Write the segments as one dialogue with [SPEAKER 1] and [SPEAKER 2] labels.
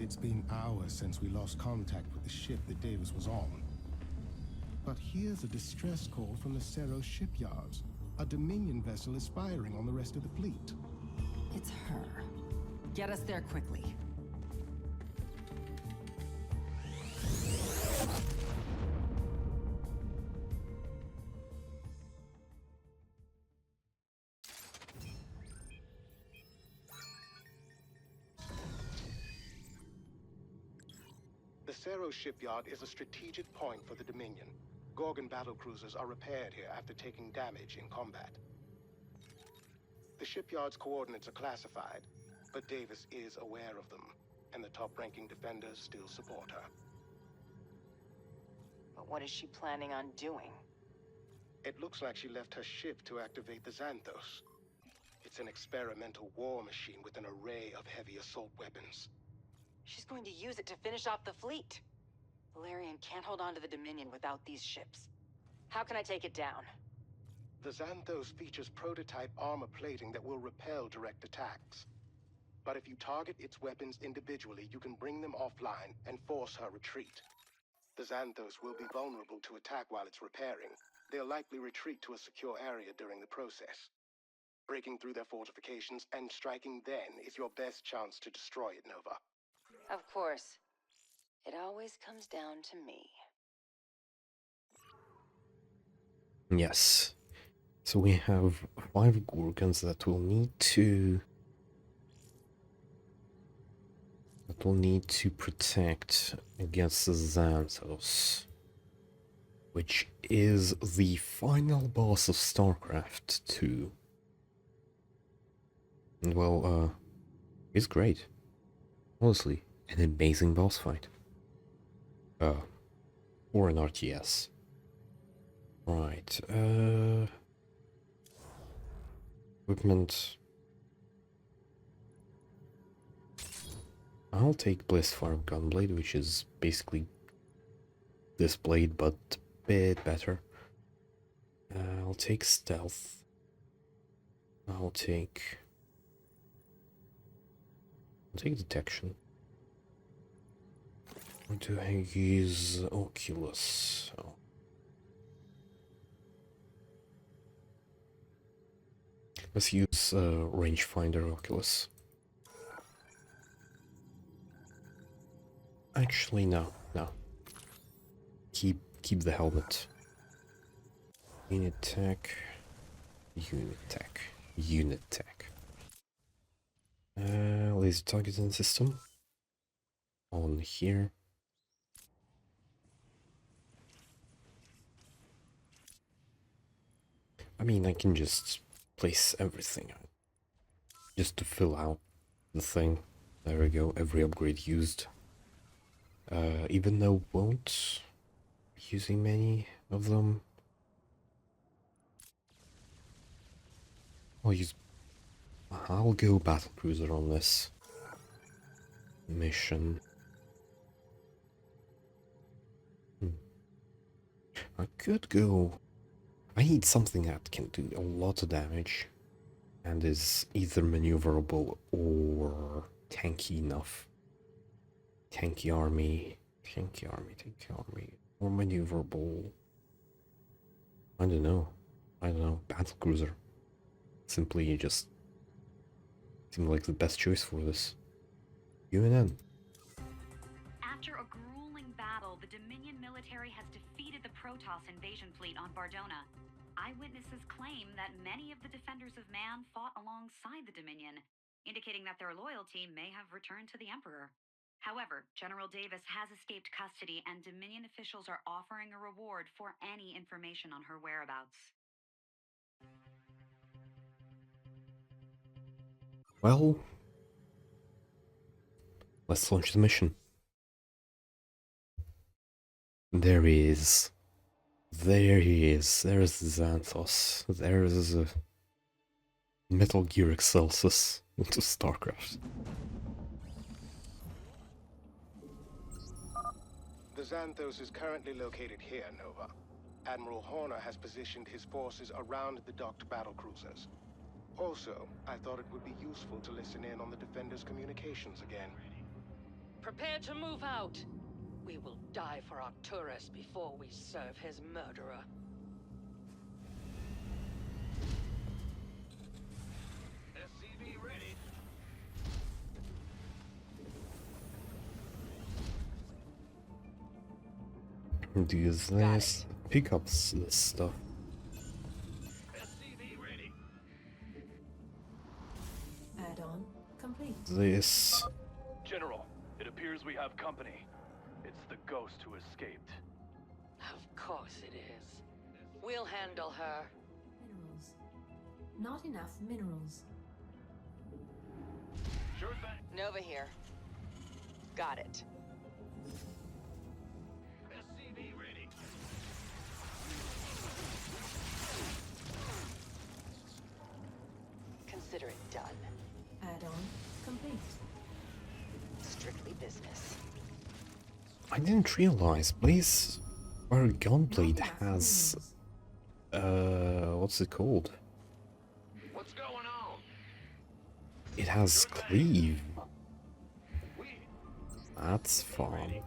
[SPEAKER 1] It's been hours since we lost contact with the ship that Davis was on. But here's a distress call from the Cerro shipyards. A Dominion vessel is firing on the rest of the fleet.
[SPEAKER 2] It's her. Get us there quickly.
[SPEAKER 1] The Cerro shipyard is a strategic point for the Dominion. Gorgon battlecruisers are repaired here after taking damage in combat. The shipyard's coordinates are classified, but Davis is aware of them, and the top-ranking defenders still support her.
[SPEAKER 2] But what is she planning on doing?
[SPEAKER 1] It looks like she left her ship to activate the Xanthos. It's an experimental war machine with an array of heavy assault weapons.
[SPEAKER 2] She's going to use it to finish off the fleet. Valerian can't hold on to the Dominion without these ships. How can I take it down?
[SPEAKER 1] The Xanthos features prototype armor plating that will repel direct attacks. But if you target its weapons individually, you can bring them offline and force her retreat. The Xanthos will be vulnerable to attack while it's repairing. They'll likely retreat to a secure area during the process. Breaking through their fortifications and striking then is your best chance to destroy it, Nova.
[SPEAKER 2] Of course. It always comes down to me.
[SPEAKER 3] Yes. So we have 5 Gorgons that will need to protect against the Xanthos, which is the final boss of Starcraft 2. And well, it's great. Honestly, an amazing boss fight. Or an RTS. Right, equipment. I'll take Blissfire Gunblade, which is basically this blade, but a bit better. I'll take Stealth. I'll take Detection. Or do I use Oculus? Oh. Let's use Rangefinder Oculus. Actually, no. Keep the helmet. Unit tech. Laser targeting system. On here. I mean, I can just place everything just to fill out the thing. There we go, every upgrade used. Even though won't be using many of them. I'll go battlecruiser on this mission. I could go. I need something that can do a lot of damage and is either maneuverable or tanky enough. Tanky army, or maneuverable. I don't know. Battlecruiser. Simply just seemed like the best choice for this. UNN.
[SPEAKER 4] After a grueling battle, the Dominion military has defeated the Protoss invasion fleet on Bardona. Eyewitnesses claim that many of the defenders of man fought alongside the Dominion, indicating that their loyalty may have returned to the Emperor. However, General Davis has escaped custody, and Dominion officials are offering a reward for any information on her whereabouts.
[SPEAKER 3] Well, let's launch the mission. There he is. There's the Xanthos. There's a Metal Gear Excelsis into Starcraft.
[SPEAKER 1] The Xanthos is currently located here, Nova. Admiral Horner has positioned his forces around the docked battlecruisers. Also, I thought it would be useful to listen in on the Defenders' communications again.
[SPEAKER 5] Prepare to move out. We will die for Arcturus before we serve his murderer.
[SPEAKER 6] SCV ready.
[SPEAKER 3] Do this. Pick up this stuff.
[SPEAKER 6] SCV ready.
[SPEAKER 7] Add-on complete.
[SPEAKER 3] This.
[SPEAKER 8] General, it appears we have company. It's the ghost who escaped.
[SPEAKER 5] Of course it is. We'll handle her.
[SPEAKER 7] Minerals. Not enough minerals.
[SPEAKER 6] Sure thing.
[SPEAKER 2] Nova here. Got it.
[SPEAKER 6] SCV ready.
[SPEAKER 2] Consider it done.
[SPEAKER 7] Add-on complete.
[SPEAKER 2] Strictly business.
[SPEAKER 3] I didn't realize Blaze or Gunblade
[SPEAKER 7] Not enough
[SPEAKER 3] has
[SPEAKER 7] minerals.
[SPEAKER 3] what's it called?
[SPEAKER 6] What's going on?
[SPEAKER 3] It has cleave.
[SPEAKER 6] We
[SPEAKER 3] That's fun.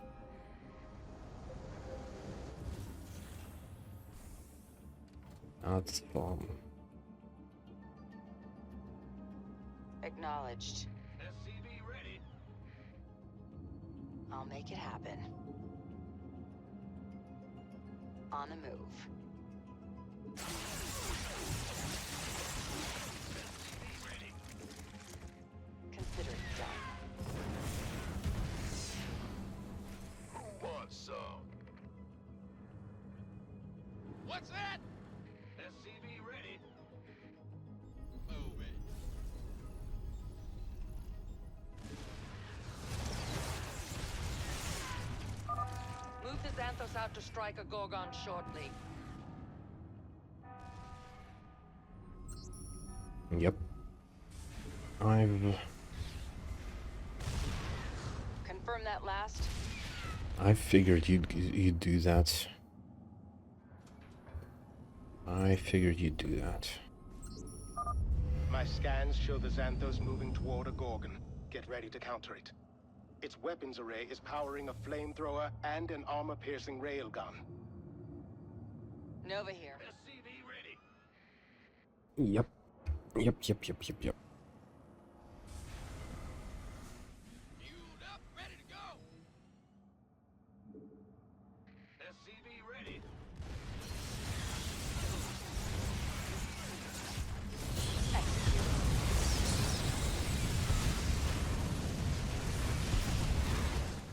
[SPEAKER 3] That's fun.
[SPEAKER 2] Acknowledged.
[SPEAKER 6] SCV ready.
[SPEAKER 2] I'll make it happen. On the move.
[SPEAKER 6] SCV ready.
[SPEAKER 2] Consider it done.
[SPEAKER 6] Who wants some? What's that? SCV ready. Move it.
[SPEAKER 5] Move the Xanthos out to strike a Gorgon shortly.
[SPEAKER 3] Yep.
[SPEAKER 2] Confirm that last.
[SPEAKER 3] I figured you'd do that. I figured you'd do that.
[SPEAKER 1] My scans show the Xanthos moving toward a Gorgon. Get ready to counter it. Its weapons array is powering a flamethrower and an armor-piercing railgun.
[SPEAKER 2] Nova here.
[SPEAKER 6] SCV ready.
[SPEAKER 3] Yep. Yep.
[SPEAKER 6] Fueled up, ready to go. SCV ready.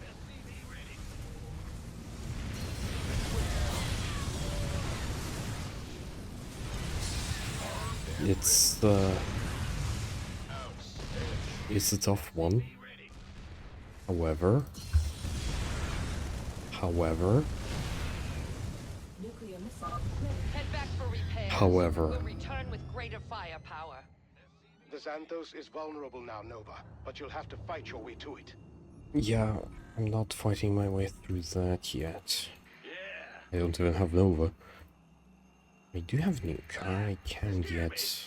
[SPEAKER 6] SCV ready.
[SPEAKER 3] It's a tough one. However,
[SPEAKER 7] Nuclear missile ready.
[SPEAKER 5] Head back for repairs.
[SPEAKER 3] However.
[SPEAKER 5] We'll return with greater firepower.
[SPEAKER 1] The Xanthos is vulnerable now, Nova, but you'll have to fight your way to it.
[SPEAKER 3] yeah, I'm not fighting my way through that yet.
[SPEAKER 6] Yeah.
[SPEAKER 3] I don't even have Nova. I do have nuke. I can get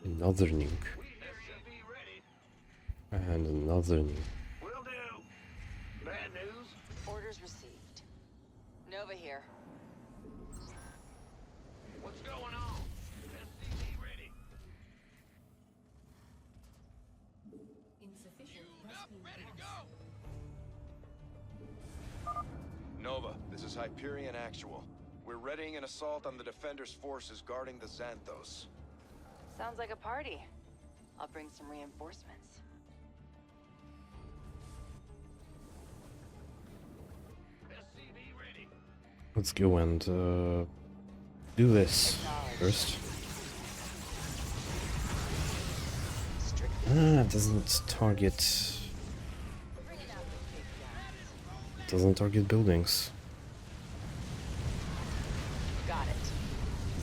[SPEAKER 3] another nuke
[SPEAKER 6] SCV ready.
[SPEAKER 3] and another nuke.
[SPEAKER 6] Will do. Bad news.
[SPEAKER 2] Orders received. Nova here.
[SPEAKER 6] What's going on? SCV ready.
[SPEAKER 7] Insufficient
[SPEAKER 6] Fueled up,
[SPEAKER 7] rescue
[SPEAKER 6] ready to
[SPEAKER 7] pods.
[SPEAKER 6] go.
[SPEAKER 9] Nova, this is Hyperion Actual. We're readying an assault on the Defender's forces guarding the Xanthos.
[SPEAKER 2] Sounds like a party. I'll bring some reinforcements.
[SPEAKER 6] SCV ready.
[SPEAKER 3] Let's go and do this first.
[SPEAKER 2] Strictly.
[SPEAKER 3] It doesn't target.
[SPEAKER 2] Bringing out the big guns.
[SPEAKER 3] Doesn't target buildings.
[SPEAKER 2] Got it.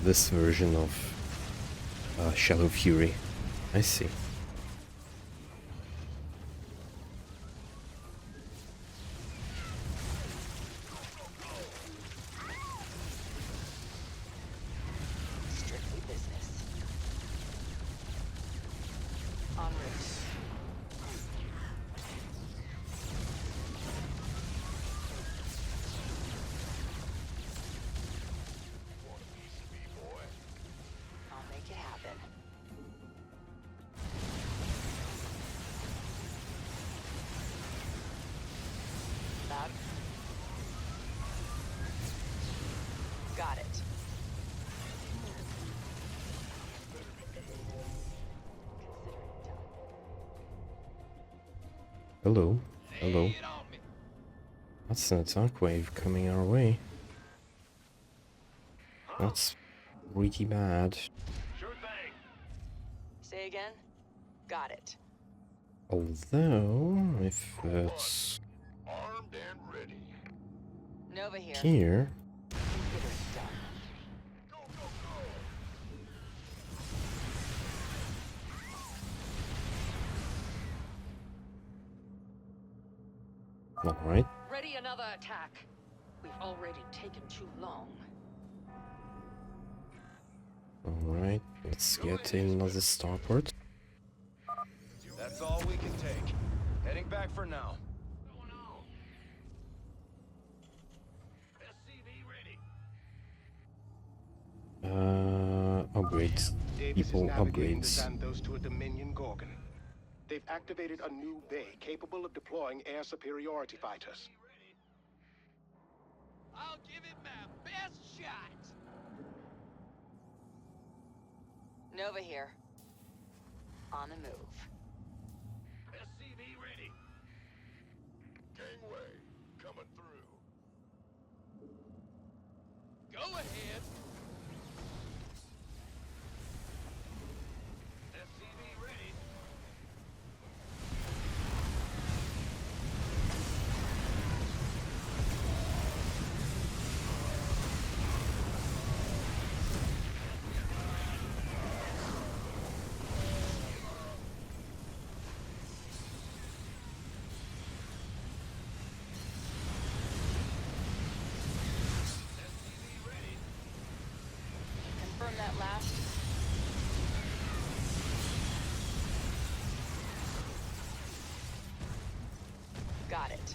[SPEAKER 3] This version of Shadow Fury. I see.
[SPEAKER 2] Strictly business. En route.
[SPEAKER 3] Hello. Hello. That's an attack wave coming our way. That's pretty bad.
[SPEAKER 6] Sure thing.
[SPEAKER 2] Say again? Got it.
[SPEAKER 3] Although, if it's
[SPEAKER 6] Armed and ready.
[SPEAKER 2] Nova here.
[SPEAKER 3] here,
[SPEAKER 2] Consider it done.
[SPEAKER 6] Go, go, go.
[SPEAKER 3] alright.
[SPEAKER 5] Ready another attack. We've already taken too long.
[SPEAKER 3] Alright, let's get another starport.
[SPEAKER 9] That's all we can take. Heading back for now.
[SPEAKER 6] What's going on? SCV ready.
[SPEAKER 3] Upgrades.
[SPEAKER 1] Davis
[SPEAKER 3] People
[SPEAKER 1] is navigating the
[SPEAKER 3] upgrades.
[SPEAKER 1] Xanthos to a Dominion Gorgon. They've activated a new bay capable of deploying air superiority fighters.
[SPEAKER 6] I'll give it my best shot.
[SPEAKER 2] Nova here. On the move.
[SPEAKER 6] SCV ready. Gangway coming through. Go ahead. SCV ready. SCV ready.
[SPEAKER 2] Confirm that last. Got it.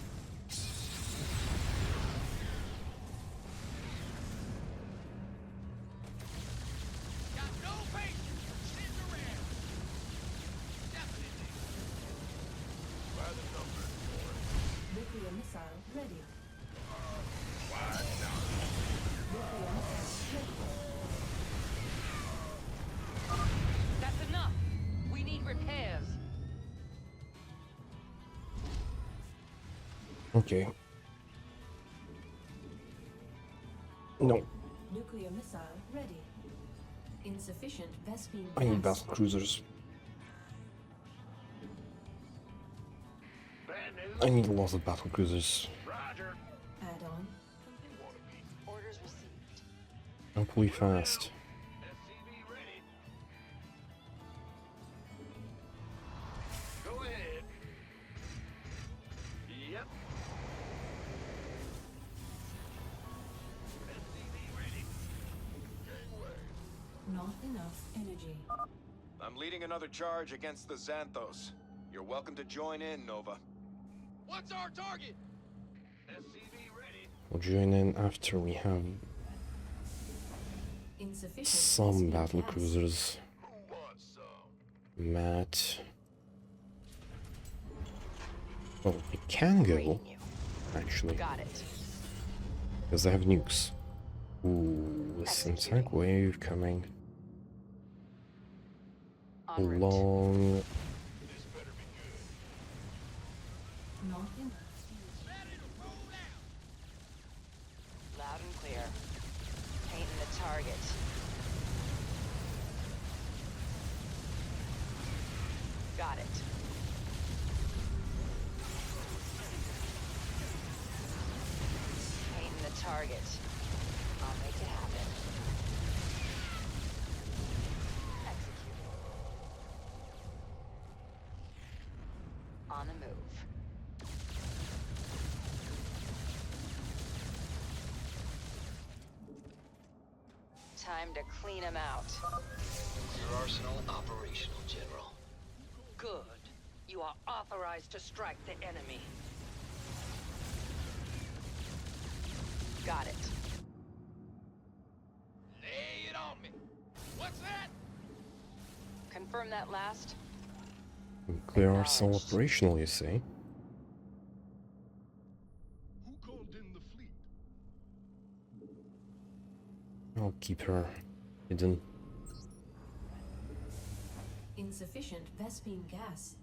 [SPEAKER 6] Got no patience for sitting around. Definitely. By the numbers, boy.
[SPEAKER 7] Nuclear missile ready.
[SPEAKER 6] Why not?
[SPEAKER 7] Nuclear missile ready.
[SPEAKER 5] That's enough. We need repairs.
[SPEAKER 3] Okay. No,
[SPEAKER 7] Nuclear missile ready. Insufficient Vespine
[SPEAKER 3] I need
[SPEAKER 7] gas.
[SPEAKER 3] battle cruisers.
[SPEAKER 6] Bad news.
[SPEAKER 3] I need a lot of battle cruisers.
[SPEAKER 6] Roger.
[SPEAKER 7] Add-on.
[SPEAKER 2] Orders received.
[SPEAKER 3] Hopefully fast.
[SPEAKER 6] SCV ready. Go ahead. Yep. SCV ready. Gangway.
[SPEAKER 7] Not enough energy.
[SPEAKER 9] I'm leading another charge against the Xanthos. You're welcome to join in, Nova.
[SPEAKER 6] What's our target? SCV ready.
[SPEAKER 3] We'll join in after we have
[SPEAKER 7] Insufficient
[SPEAKER 3] some
[SPEAKER 7] Vespine
[SPEAKER 3] battle
[SPEAKER 7] gas.
[SPEAKER 3] cruisers.
[SPEAKER 6] Who wants some?
[SPEAKER 3] Matt. Well, I can go,
[SPEAKER 2] Reading you.
[SPEAKER 3] actually,
[SPEAKER 2] Got it.
[SPEAKER 3] because I have nukes. Ooh, this attack wave coming
[SPEAKER 2] En route.
[SPEAKER 3] along.
[SPEAKER 6] This better be good.
[SPEAKER 7] Not enough.
[SPEAKER 6] Ready to roll out.
[SPEAKER 2] Loud and clear. Painting the target. Got it. Painting the target. I'll make it happen. Execute. On the move. Time to clean them out.
[SPEAKER 10] Your arsenal operational, General.
[SPEAKER 5] Good. You are authorized to strike the enemy.
[SPEAKER 2] Got it.
[SPEAKER 6] Lay it on me. What's that?
[SPEAKER 2] Confirm that last.
[SPEAKER 3] Clear arsenal operational, you say?
[SPEAKER 6] Who called in the fleet?
[SPEAKER 3] I'll keep her hidden.
[SPEAKER 7] Insufficient Vespine gas.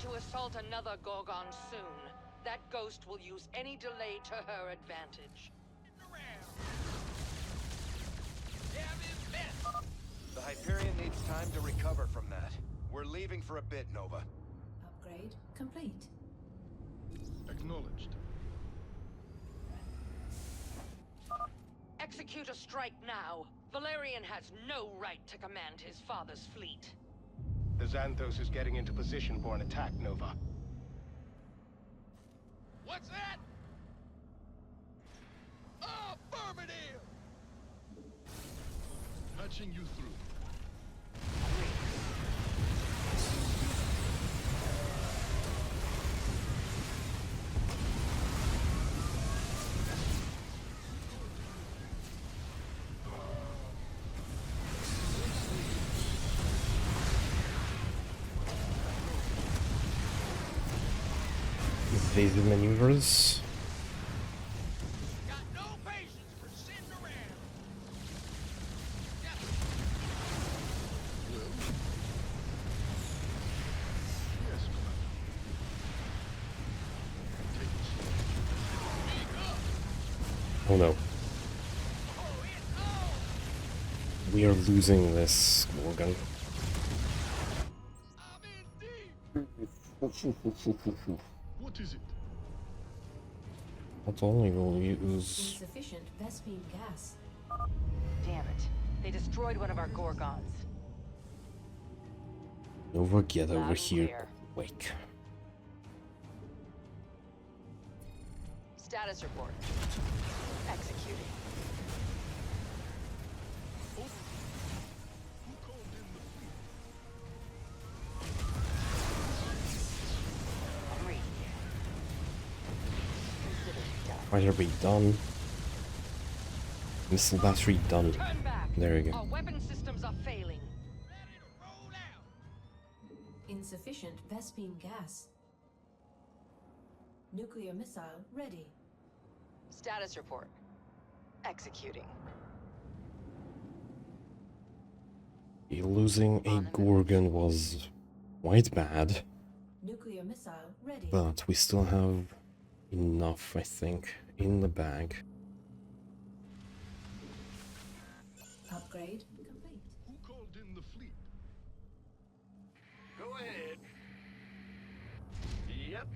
[SPEAKER 5] to assault another Gorgon soon. That ghost will use any delay to her advantage.
[SPEAKER 9] The Hyperion needs time to recover from that. We're leaving for a bit, Nova.
[SPEAKER 7] Upgrade complete.
[SPEAKER 6] Acknowledged.
[SPEAKER 5] Execute a strike now. Valerian has no right to command his father's fleet.
[SPEAKER 1] The Xanthos is getting into position for an attack, Nova.
[SPEAKER 6] What's that? Affirmative! Patching you through.
[SPEAKER 3] Evasive maneuvers.
[SPEAKER 6] Got no patience for sitting around. Well. Yes, Commander. Take it slow. Speak up.
[SPEAKER 3] Oh no.
[SPEAKER 6] Oh, it's on.
[SPEAKER 3] We are losing this Gorgon.
[SPEAKER 6] I'm in deep. What is it?
[SPEAKER 3] Not only will we use...
[SPEAKER 7] Insufficient Vespine gas.
[SPEAKER 2] Damn it. They destroyed one of our Gorgons.
[SPEAKER 3] Nova, get
[SPEAKER 2] Loud
[SPEAKER 3] over
[SPEAKER 2] and
[SPEAKER 3] here.
[SPEAKER 2] clear.
[SPEAKER 3] Wake.
[SPEAKER 2] Status report. Executing.
[SPEAKER 6] Who called in the fleet?
[SPEAKER 2] Read. Consider it done.
[SPEAKER 3] Fighter be done. Missile battery done.
[SPEAKER 5] Turn back.
[SPEAKER 3] There we go.
[SPEAKER 5] Our weapon systems are failing.
[SPEAKER 6] Ready to roll out.
[SPEAKER 7] Insufficient Vespine gas. Nuclear missile ready.
[SPEAKER 2] Status report. Executing.
[SPEAKER 3] Losing a Gorgon was quite bad,
[SPEAKER 7] Nuclear missile ready.
[SPEAKER 3] but we still have enough, I think, in the bag.
[SPEAKER 7] Upgrade complete.
[SPEAKER 6] Who called in the fleet?
[SPEAKER 10] Go ahead. Yep.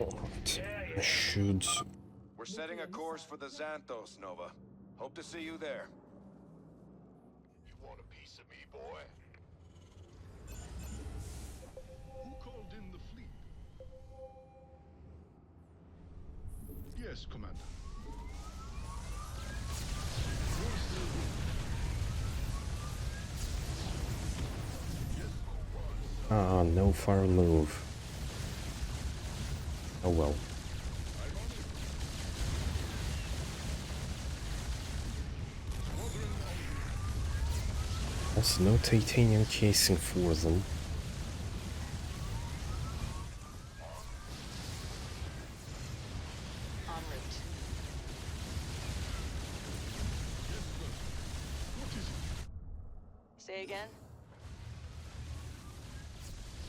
[SPEAKER 3] Alright, I should...
[SPEAKER 9] We're setting a course for the Xanthos, Nova. Hope to see you there.
[SPEAKER 6] You want a piece of me, boy? Who called in the fleet? Yes, Commander. Where's the... Yes,
[SPEAKER 3] Ah, no fire move. Oh well. Also, no titanium casing for them.
[SPEAKER 2] En route.
[SPEAKER 6] what is it?
[SPEAKER 2] Say again?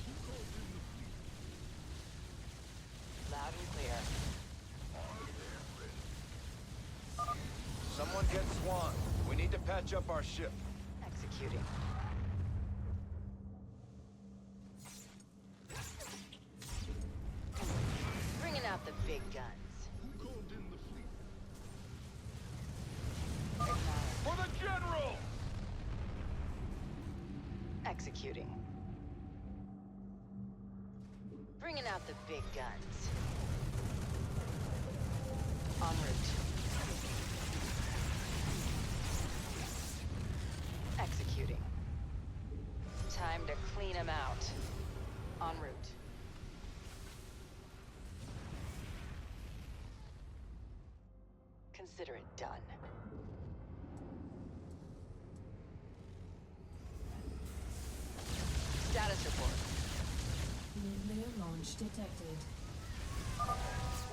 [SPEAKER 6] Who called in the fleet?
[SPEAKER 2] Loud and clear.
[SPEAKER 9] Someone get Swan. We need to patch up our ship.
[SPEAKER 2] Executing. Bringing out the big guns.
[SPEAKER 6] Who called in the fleet?
[SPEAKER 2] Acknowledge.
[SPEAKER 6] For the General!
[SPEAKER 2] Executing. Bringing out the big guns. En route. Executing. Time to clean him out. En route. Consider it done. Status report.
[SPEAKER 7] Nuclear launch detected.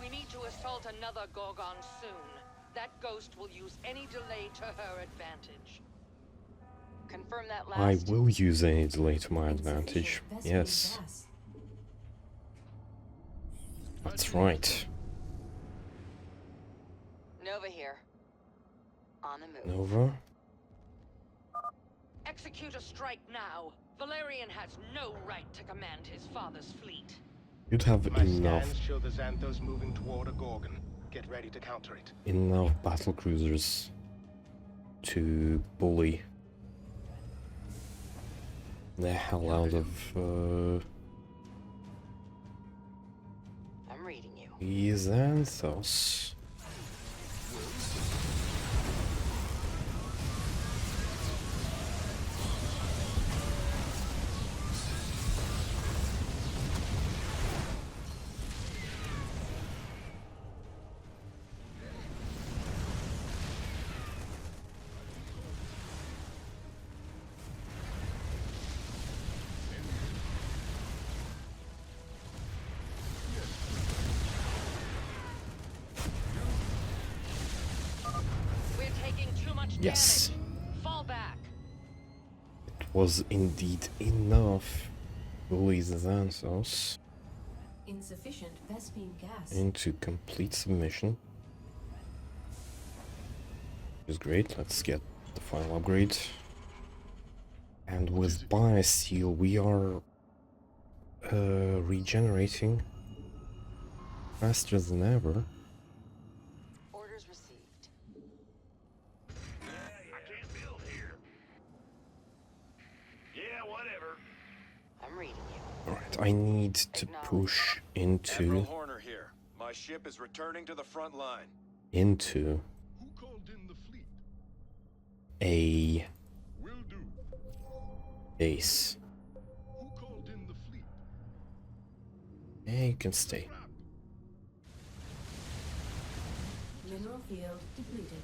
[SPEAKER 5] We need to assault another Gorgon soon. That ghost will use any delay to her advantage.
[SPEAKER 2] Confirm that
[SPEAKER 3] I
[SPEAKER 2] last.
[SPEAKER 3] will use any delay to my advantage.
[SPEAKER 7] Insufficient Vespine
[SPEAKER 3] Yes.
[SPEAKER 7] gas.
[SPEAKER 3] That's right.
[SPEAKER 2] Nova here. On the move.
[SPEAKER 3] Nova.
[SPEAKER 5] Execute a strike now. Valerian has no right to command his father's fleet.
[SPEAKER 3] You'd have
[SPEAKER 1] My
[SPEAKER 3] enough
[SPEAKER 1] scans show the Xanthos moving toward a Gorgon. Get ready to counter it.
[SPEAKER 3] enough battle cruisers to bully the hell out of
[SPEAKER 2] I'm reading you.
[SPEAKER 3] the Xanthos.
[SPEAKER 5] We're taking too much
[SPEAKER 3] Yes.
[SPEAKER 5] damage. Fall back.
[SPEAKER 3] It was indeed enough to bully the Xanthos
[SPEAKER 7] Insufficient Vespine gas.
[SPEAKER 3] into complete submission. Which is great. Let's get the final upgrade. And with Biosteel we are regenerating faster than ever.
[SPEAKER 2] Orders received.
[SPEAKER 8] I can't build here. Yeah, whatever.
[SPEAKER 2] I'm reading you.
[SPEAKER 3] Alright, I need to push
[SPEAKER 9] Admiral
[SPEAKER 3] into
[SPEAKER 9] Horner here. My ship is returning to the front line.
[SPEAKER 3] into
[SPEAKER 6] Who called in the fleet?
[SPEAKER 3] a
[SPEAKER 6] Will do.
[SPEAKER 3] base.
[SPEAKER 6] Who called in the fleet?
[SPEAKER 3] Yeah, you can stay.
[SPEAKER 7] Mineral field depleted.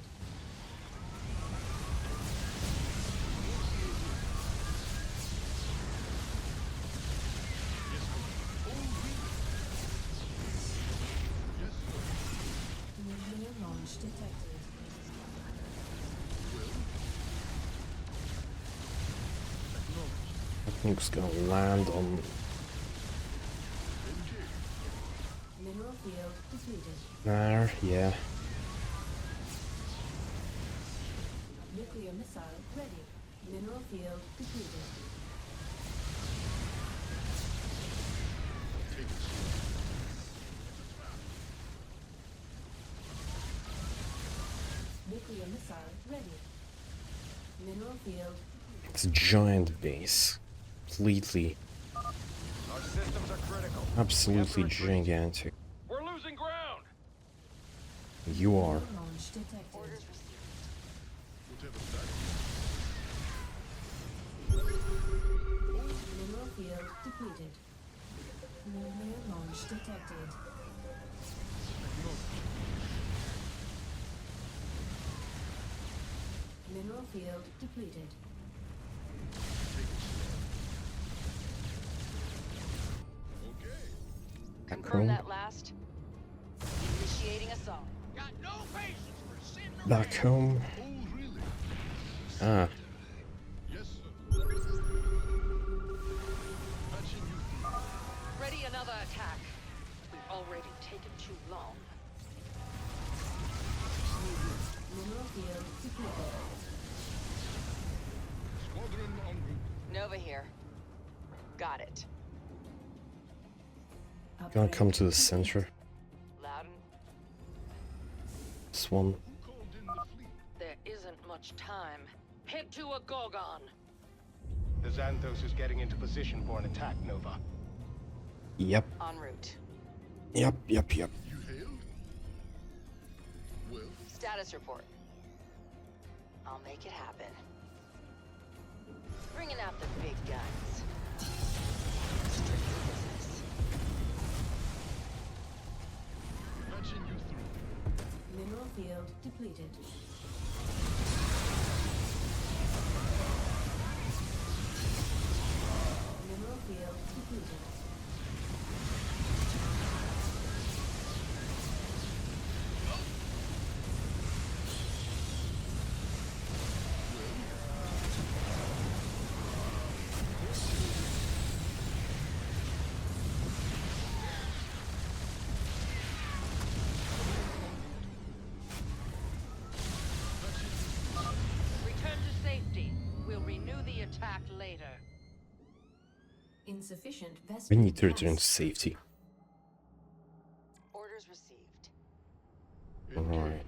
[SPEAKER 7] Nuclear launch detected.
[SPEAKER 3] That nuke's gonna land on.
[SPEAKER 7] Mineral field depleted.
[SPEAKER 3] There, yeah.
[SPEAKER 7] Nuclear missile ready. Mineral field depleted. Nuclear missile ready. Mineral field.
[SPEAKER 3] It's a giant base. Completely,
[SPEAKER 9] Our systems are critical.
[SPEAKER 3] absolutely gigantic.
[SPEAKER 8] We're losing ground.
[SPEAKER 3] You are.
[SPEAKER 7] Launch detected.
[SPEAKER 2] Orders received.
[SPEAKER 7] Mineral field depleted. Nuclear launch detected. Mineral field depleted.
[SPEAKER 2] Confirm that last. Initiating assault.
[SPEAKER 10] Got no patience for sin.
[SPEAKER 3] Back home.
[SPEAKER 6] Oh, really?
[SPEAKER 3] Ah,
[SPEAKER 6] Yes, sir. Patching you through.
[SPEAKER 5] Ready another attack. We've already taken too long.
[SPEAKER 7] Mineral field depleted.
[SPEAKER 6] Squadron en route.
[SPEAKER 2] Nova here. Got it.
[SPEAKER 3] gonna come to the center.
[SPEAKER 2] Loudon.
[SPEAKER 3] This one.
[SPEAKER 6] Who called in the fleet?
[SPEAKER 5] There isn't much time. Head to a Gorgon.
[SPEAKER 1] The Xanthos is getting into position for an attack, Nova.
[SPEAKER 3] Yep,
[SPEAKER 2] En route.
[SPEAKER 3] yep.
[SPEAKER 6] You hailed? Well,
[SPEAKER 2] Status report. I'll make it happen. Bringing out the big guns. Strictly business.
[SPEAKER 6] patching you through.
[SPEAKER 7] Mineral field depleted. Mineral field depleted.
[SPEAKER 5] attack later.
[SPEAKER 7] Insufficient
[SPEAKER 3] We
[SPEAKER 7] Vespene
[SPEAKER 3] need to return to
[SPEAKER 7] gas.
[SPEAKER 3] safety.
[SPEAKER 2] Orders received.
[SPEAKER 3] Alright.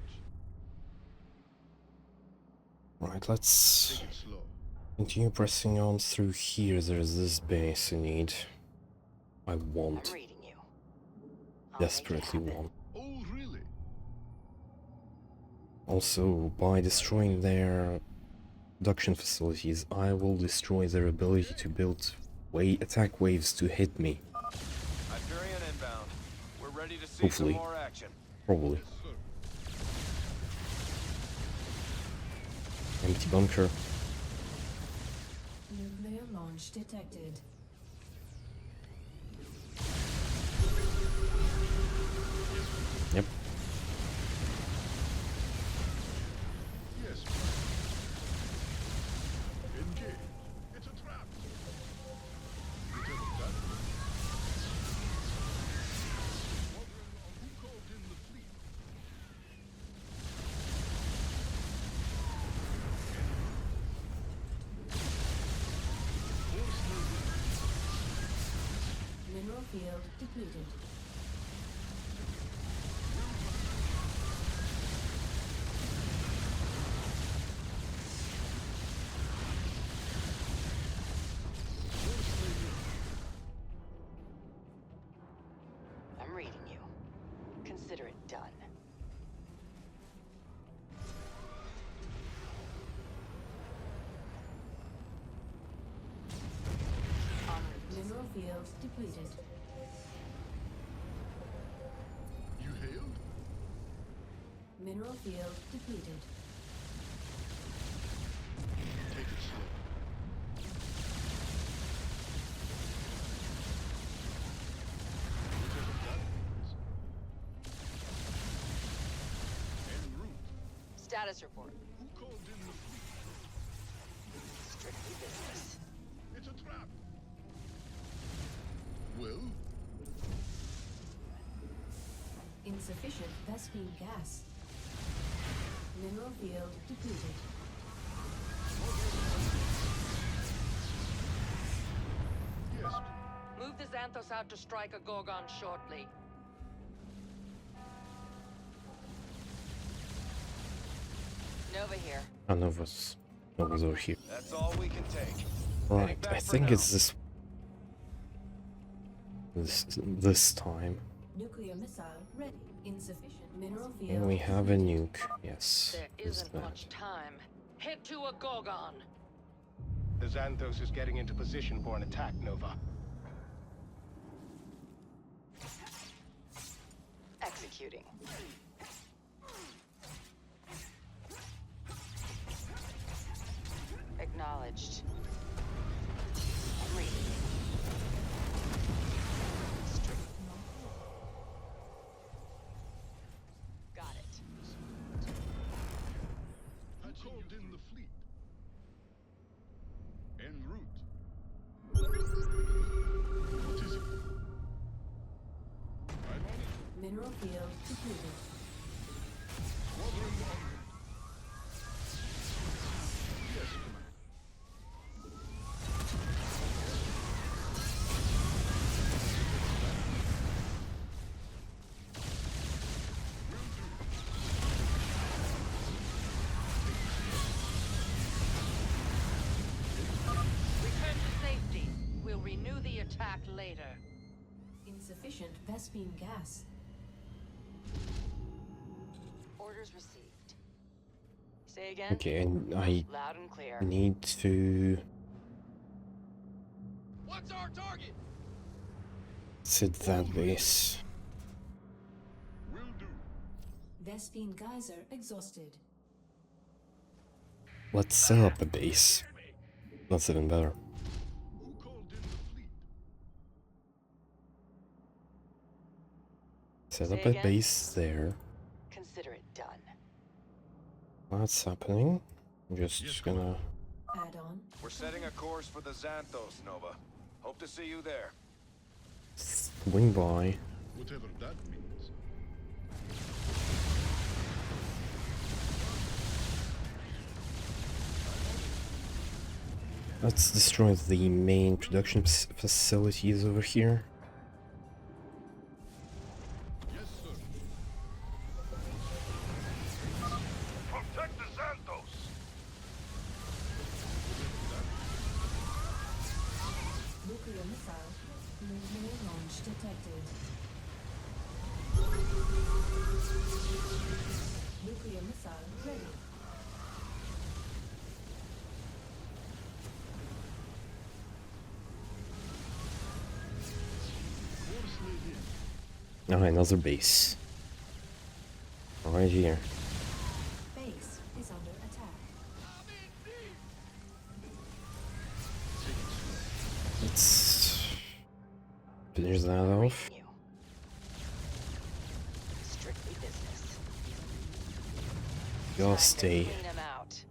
[SPEAKER 3] Right, let's continue pressing on through here. There's this base I need. I
[SPEAKER 2] I'm
[SPEAKER 3] want.
[SPEAKER 2] reading you. I'll make it
[SPEAKER 3] Desperately
[SPEAKER 2] happen.
[SPEAKER 3] want.
[SPEAKER 6] Oh, really?
[SPEAKER 3] Also, by destroying their production facilities, I will destroy their ability to build attack waves to hit me.
[SPEAKER 9] Hyperion inbound. We're ready to see
[SPEAKER 3] Hopefully.
[SPEAKER 9] some more action.
[SPEAKER 3] Probably. Empty bunker.
[SPEAKER 7] Nuclear launch detected.
[SPEAKER 3] Yep.
[SPEAKER 6] Yes. Engage. It's a trap. Whatever that means. Wondering who called in the fleet.
[SPEAKER 7] Mineral field depleted.
[SPEAKER 2] I'm reading you. Consider it done.
[SPEAKER 7] Mineral field depleted.
[SPEAKER 6] You hailed?
[SPEAKER 7] Mineral field depleted.
[SPEAKER 6] Take it slow. Whatever that means. En route.
[SPEAKER 2] Status report.
[SPEAKER 6] Who called in the fleet?
[SPEAKER 2] Strictly business.
[SPEAKER 6] It's a trap. Well,
[SPEAKER 7] Insufficient Vespene gas. Mineral field depleted.
[SPEAKER 6] yes.
[SPEAKER 5] Move the Xanthos out to strike a Gorgon shortly.
[SPEAKER 2] Nova here.
[SPEAKER 3] Nova's over here.
[SPEAKER 9] That's all we can take.
[SPEAKER 3] Right,
[SPEAKER 9] back
[SPEAKER 3] I
[SPEAKER 9] for
[SPEAKER 3] think
[SPEAKER 9] now.
[SPEAKER 3] it's this time.
[SPEAKER 7] Nuclear missile ready. Insufficient mineral field.
[SPEAKER 3] And we have a nuke. Yes.
[SPEAKER 5] There
[SPEAKER 3] There's
[SPEAKER 5] isn't
[SPEAKER 3] that.
[SPEAKER 5] much time. Head to a Gorgon.
[SPEAKER 1] The Xanthos is getting into position for an attack, Nova.
[SPEAKER 2] Executing. Acknowledged. I'm reading. Strict. Got it.
[SPEAKER 6] Who called in the fleet? En route. What is it? I'm on it.
[SPEAKER 7] Mineral field depleted.
[SPEAKER 6] Squadron on him. Yes, Commander.
[SPEAKER 5] Return to safety. We'll renew the attack later.
[SPEAKER 7] Insufficient Vespene gas.
[SPEAKER 2] Orders received. Say again?
[SPEAKER 3] Okay, and I
[SPEAKER 2] Loud and clear.
[SPEAKER 3] need to
[SPEAKER 10] What's our target?
[SPEAKER 3] set that base.
[SPEAKER 6] Will do.
[SPEAKER 7] Vespene geyser exhausted.
[SPEAKER 3] Let's set up a base. That's even better.
[SPEAKER 6] Who called in the fleet?
[SPEAKER 3] Set
[SPEAKER 2] Say
[SPEAKER 3] up a
[SPEAKER 2] again?
[SPEAKER 3] base there.
[SPEAKER 2] Consider it done.
[SPEAKER 3] What's happening? I'm just gonna...
[SPEAKER 7] Add on.
[SPEAKER 9] We're setting a course for the Xanthos, Nova. Hope to see you there.
[SPEAKER 3] swing by.
[SPEAKER 6] Whatever that means.
[SPEAKER 3] Let's destroy the main production facilities over here.
[SPEAKER 10] Yes, sir. Protect the Xanthos!
[SPEAKER 7] Nuclear missile. Nuclear launch detected. Nuclear missile ready.
[SPEAKER 3] Oh, another base. Right here.
[SPEAKER 7] Base is under attack.
[SPEAKER 3] Let's finish that off.
[SPEAKER 2] You. Strictly business.
[SPEAKER 3] Y'all
[SPEAKER 2] Time to
[SPEAKER 3] stay.
[SPEAKER 2] clean 'em out.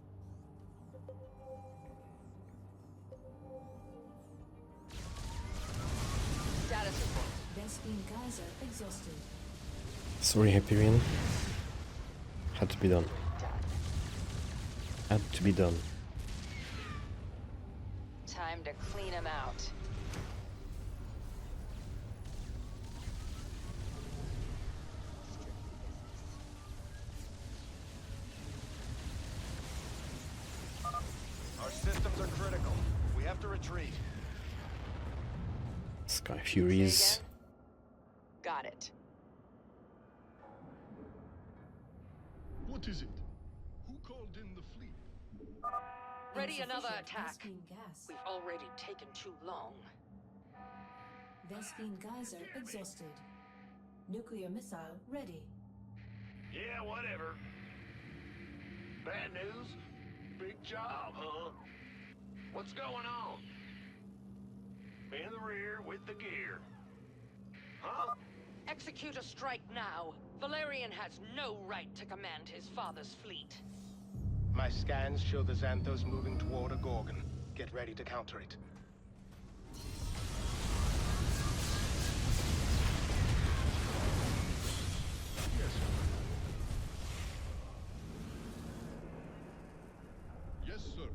[SPEAKER 2] Status report.
[SPEAKER 7] Vespene geyser exhausted.
[SPEAKER 3] Sorry, Hyperion. Had to be done.
[SPEAKER 2] Done.
[SPEAKER 3] Had to be done.
[SPEAKER 2] Time to clean 'em out.
[SPEAKER 9] Our systems are critical. We have to retreat.
[SPEAKER 3] Sky
[SPEAKER 2] Say
[SPEAKER 3] Furies.
[SPEAKER 2] again? Got it.
[SPEAKER 10] What is it? Who called in the fleet?
[SPEAKER 5] Ready another
[SPEAKER 7] Insufficient
[SPEAKER 5] attack.
[SPEAKER 7] Vespene gas.
[SPEAKER 5] We've already taken too long.
[SPEAKER 7] Vespene geyser exhausted. Nuclear missile ready.
[SPEAKER 10] Yeah, whatever. Bad news? Big job, huh? What's going on? In the rear with the gear. Huh?
[SPEAKER 5] Execute a strike now. Valerian has no right to command his father's fleet.
[SPEAKER 1] My scans show the Xanthos moving toward a Gorgon. Get ready to counter it.
[SPEAKER 10] Yes, sir.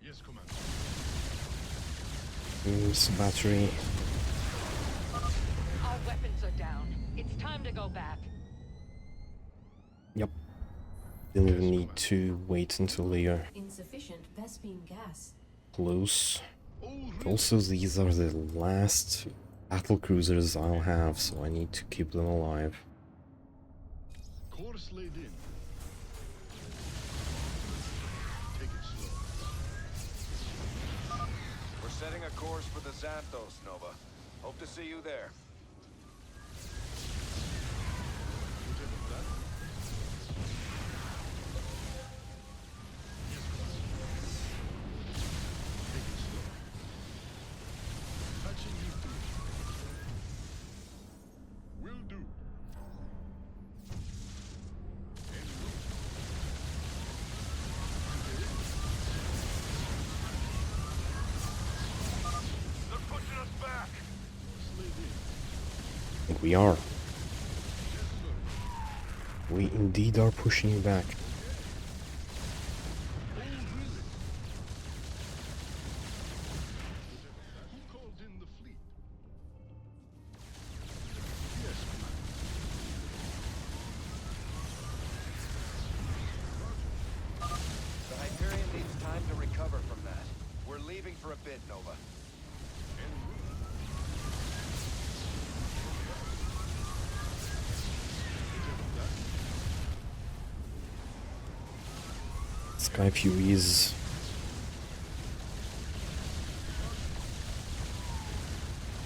[SPEAKER 10] Yes, Commander.
[SPEAKER 3] Battery.
[SPEAKER 5] Our weapons are down. It's time to go back.
[SPEAKER 3] Yep. Didn't even need to wait until they are
[SPEAKER 7] Insufficient Vespene gas.
[SPEAKER 3] close.
[SPEAKER 10] Oh,
[SPEAKER 3] Also, these are the last battle cruisers I'll have, so I need to keep them alive.
[SPEAKER 10] course laid in. Take it slow.
[SPEAKER 9] We're setting a course for the Xanthos, Nova. Hope to see you there.
[SPEAKER 10] Lieutenant, that? Yes, Commander. Take it slow. Patching you through. Will do. En route. They're pushing us back. Course laid in.
[SPEAKER 3] I think we are.
[SPEAKER 10] Yes, sir.
[SPEAKER 3] We indeed are pushing back.
[SPEAKER 10] Oh, really? Who called in the fleet? Yes, Commander.
[SPEAKER 9] The Hyperion needs time to recover from that. We're leaving for a bit, Nova.
[SPEAKER 10] En route. Lieutenant, that?
[SPEAKER 3] Sky Furies.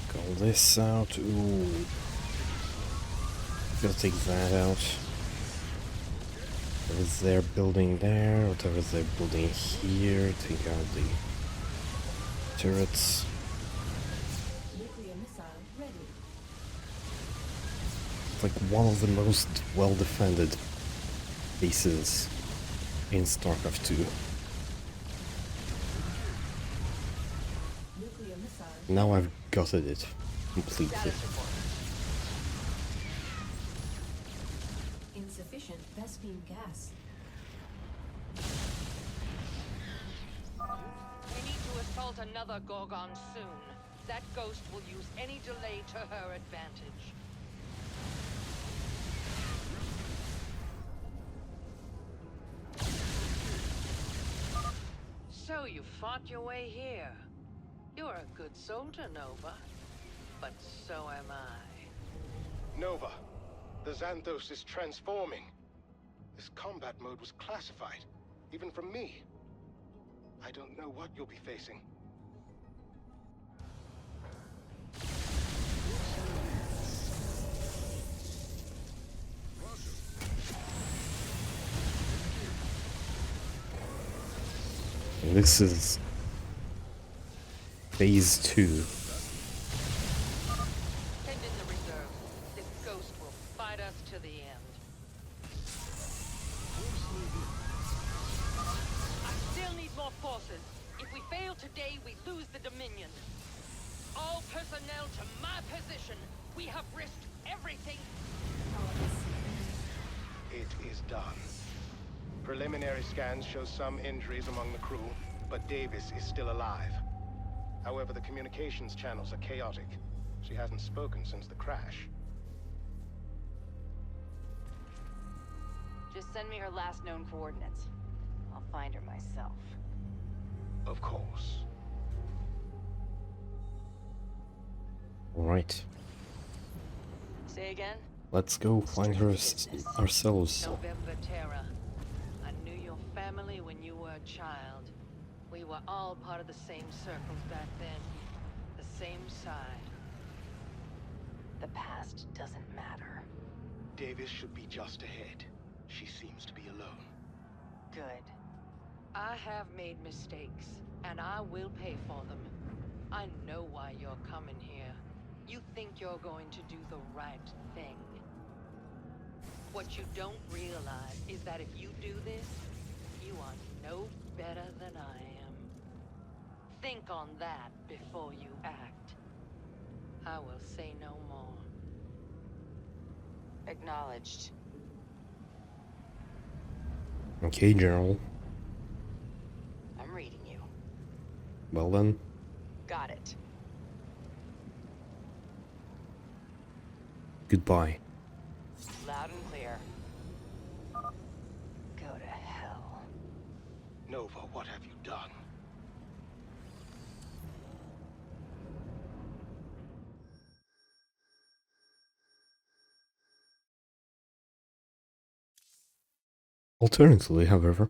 [SPEAKER 3] Call this out. Ooh. Gotta take that out. Whatever they're building there, whatever they're building here, take out the turrets.
[SPEAKER 7] Nuclear missile ready.
[SPEAKER 3] It's like one of the most well-defended bases in Starcraft 2.
[SPEAKER 7] Nuclear missile
[SPEAKER 3] Now I've gutted it completely.
[SPEAKER 5] Status report.
[SPEAKER 7] insufficient Vespine gas.
[SPEAKER 5] We need to assault another Gorgon soon. That ghost will use any delay to her advantage. So you fought your way here. You're a good soldier, Nova. But so am I.
[SPEAKER 1] Nova, the Xanthos is transforming. This combat mode was classified, even from me. I don't know what you'll be facing.
[SPEAKER 3] This is phase 2.
[SPEAKER 5] Send in the reserve. This ghost will fight us to the end. I still need more forces. If we fail today, we lose the Dominion. All personnel to my position. We have risked everything.
[SPEAKER 1] It is done. Preliminary scans show some injuries among the crew, but Davis is still alive. However, the communications channels are chaotic. She hasn't spoken since the crash.
[SPEAKER 2] Just send me her last known coordinates. I'll find her myself.
[SPEAKER 1] Of course.
[SPEAKER 3] Alright,
[SPEAKER 2] Say again?
[SPEAKER 3] let's go find her ourselves.
[SPEAKER 5] November Terra. I knew your family when you were a child. We were all part of the same circles back then. The same side.
[SPEAKER 2] The past doesn't matter.
[SPEAKER 1] Davis should be just ahead. She seems to be alone.
[SPEAKER 2] Good.
[SPEAKER 5] I have made mistakes, and I will pay for them. I know why you're coming here. You think you're going to do the right thing. What you don't realize is that if you do this, you are no better than I am. Think on that before you act. I will say no more.
[SPEAKER 2] Acknowledged.
[SPEAKER 3] Okay, General.
[SPEAKER 2] I'm reading you.
[SPEAKER 3] Well then.
[SPEAKER 2] Got it.
[SPEAKER 3] Goodbye.
[SPEAKER 2] Loud and clear. Go to hell.
[SPEAKER 1] Nova, what have you done?
[SPEAKER 3] Alternatively, however,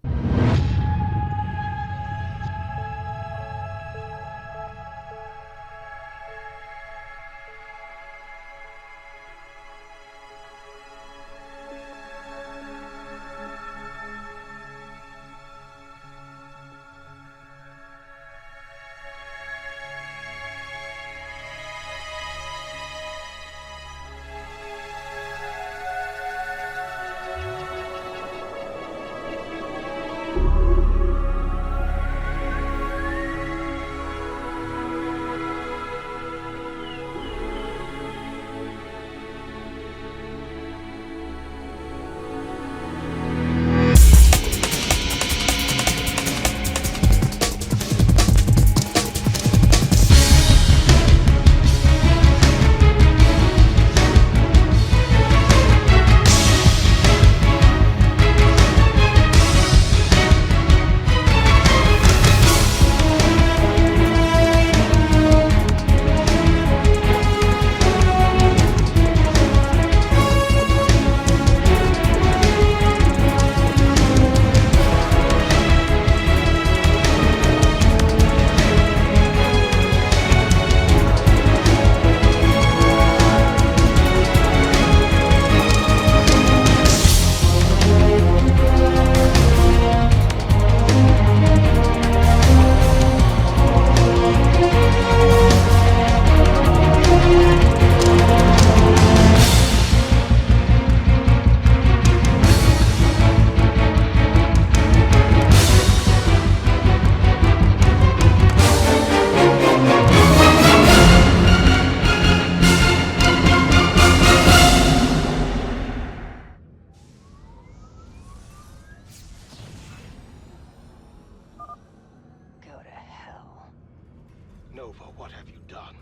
[SPEAKER 1] Nova, what have you done?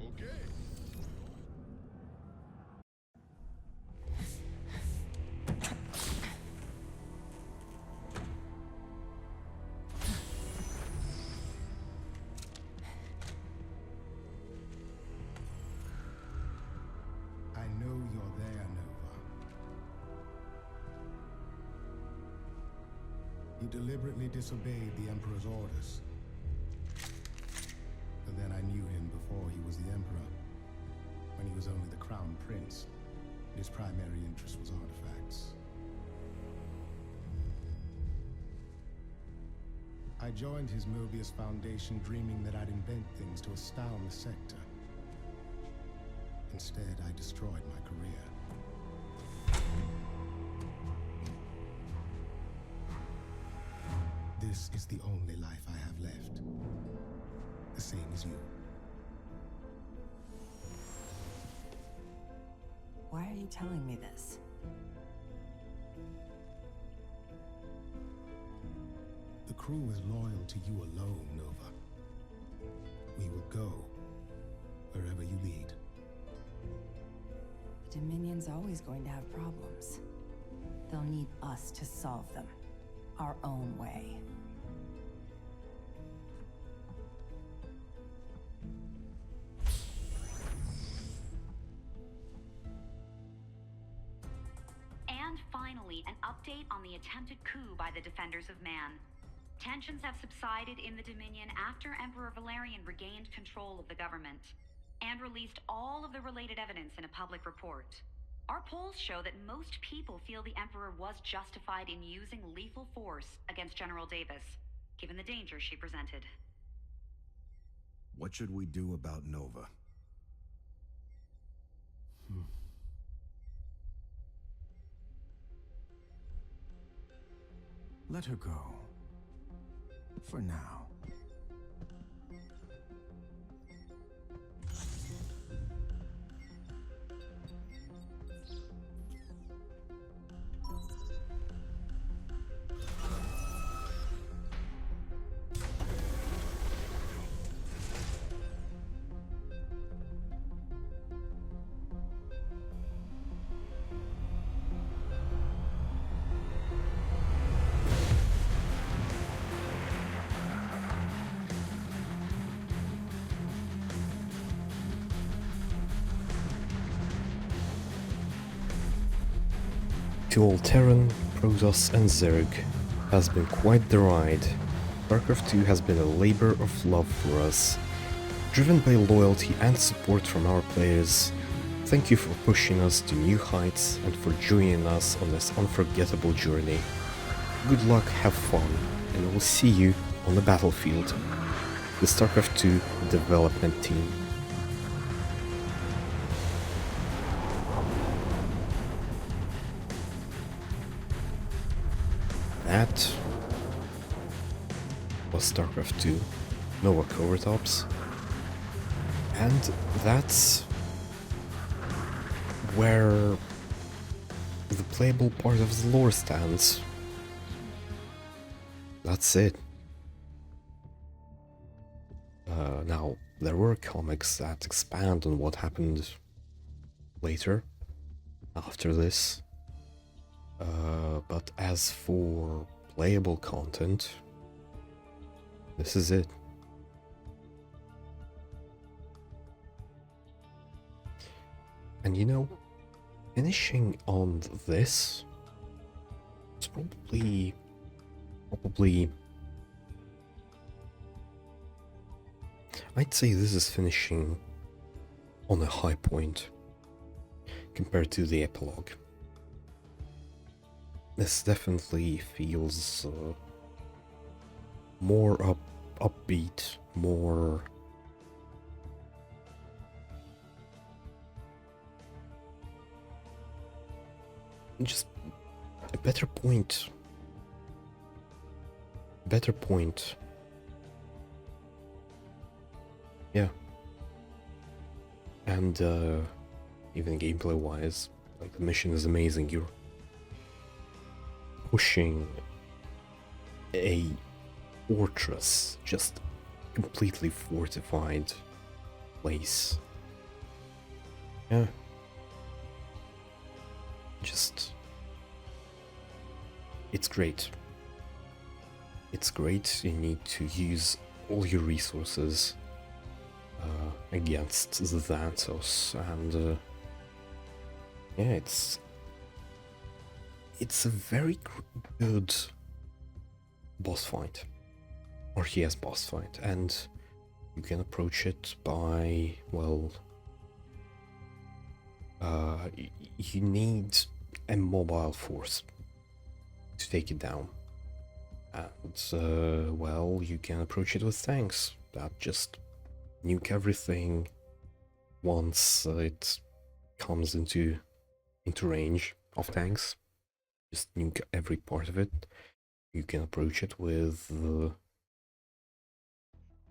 [SPEAKER 10] Okay.
[SPEAKER 11] I know you're there, Nova. You deliberately disobeyed the Emperor's orders. But then I knew him before he was the Emperor, when he was only the Crown Prince. His primary interest was artifacts. I joined his Mobius Foundation dreaming that I'd invent things to astound the sector. Instead, I destroyed my career. This is the only life I have left. The same as you.
[SPEAKER 2] Why are you telling me this?
[SPEAKER 11] The crew is loyal to you alone, Nova. We will go wherever you lead.
[SPEAKER 2] The Dominion's always going to have problems. They'll need us to solve them. Our own way.
[SPEAKER 4] And finally, an update on the attempted coup by the Defenders of Man. Tensions have subsided in the Dominion after Emperor Valerian regained control of the government and released all of the related evidence in a public report. Our polls show that most people feel the Emperor was justified in using lethal force against General Davis, given the danger she presented.
[SPEAKER 9] What should we do about Nova?
[SPEAKER 12] Let her go. For now.
[SPEAKER 3] To all Terran, Protoss and Zerg has been quite the ride. Starcraft 2 has been a labor of love for us. Driven by loyalty and support from our players, thank you for pushing us to new heights and for joining us on this unforgettable journey. Good luck, have fun, and I will see you on the battlefield. The Starcraft 2 development team. That was Starcraft 2, Nova Covert Ops, and that's where the playable part of the lore stands. That's it. Now, there were comics that expand on what happened later, after this. But as for playable content, this is it. And you know, finishing on this, it's probably I'd say this is finishing on a high point compared to the epilogue. This definitely feels more upbeat, more just a better point. Better point. Yeah. And even gameplay wise, like the mission is amazing. You're pushing a fortress just completely fortified place. Yeah. Just... it's great. It's great. You need to use all your resources against the Xanthos, and yeah, it's a very good boss fight, or yes, boss fight, and you can approach it by, well, you need a mobile force to take it down, and well, you can approach it with tanks that just nuke everything once it comes into range of tanks. Just nuke every part of it. You can approach it with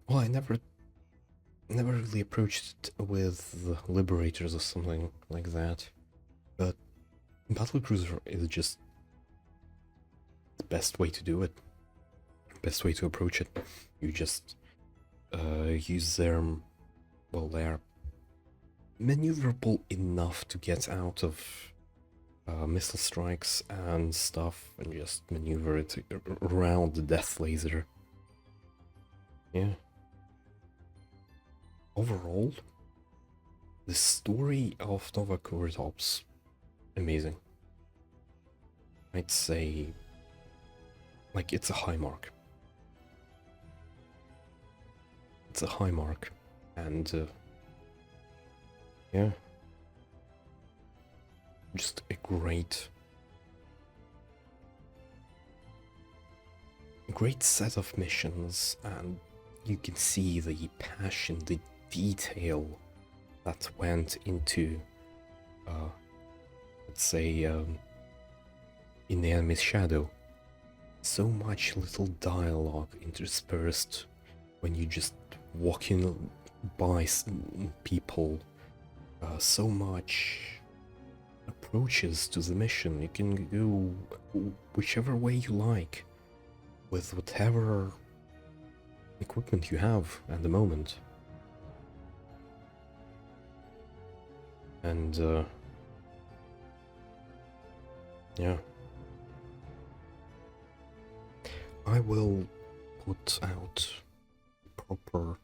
[SPEAKER 3] well, I never really approached it with the Liberators or something like that, but Battlecruiser is just the best way to do it. Best way to approach it. You just use their, well, they're maneuverable enough to get out of missile strikes and stuff, and just maneuver it around the death laser. Yeah. Overall, the story of Nova Covert Ops, amazing. I'd say, like, it's a high mark. It's a high mark, and yeah, just a great set of missions, and you can see the passion, the detail that went into, let's say, in the enemy's shadow. So much little dialogue interspersed when you just walking by people, so much approaches to the mission. You can go whichever way you like, with whatever equipment you have at the moment. And yeah, I will put out proper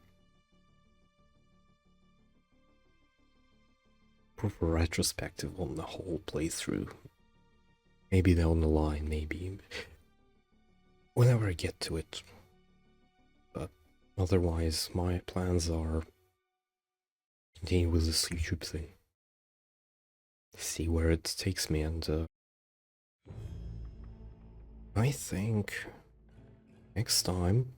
[SPEAKER 3] retrospective on the whole playthrough. Maybe down the line, maybe whenever I get to it. But otherwise, my plans are continue with this YouTube thing. See where it takes me, and I think next time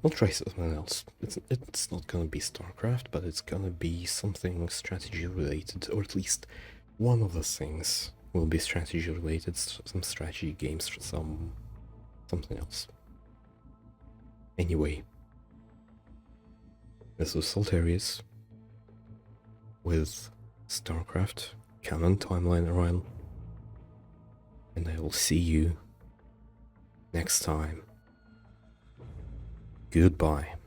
[SPEAKER 3] we'll try something else. It's not gonna be Starcraft, but it's gonna be something strategy related, or at least one of the things will be strategy related. Some strategy games, something else. Anyway, this was Saltarius with Starcraft Canon Timeline Run, and I will see you next time. Goodbye.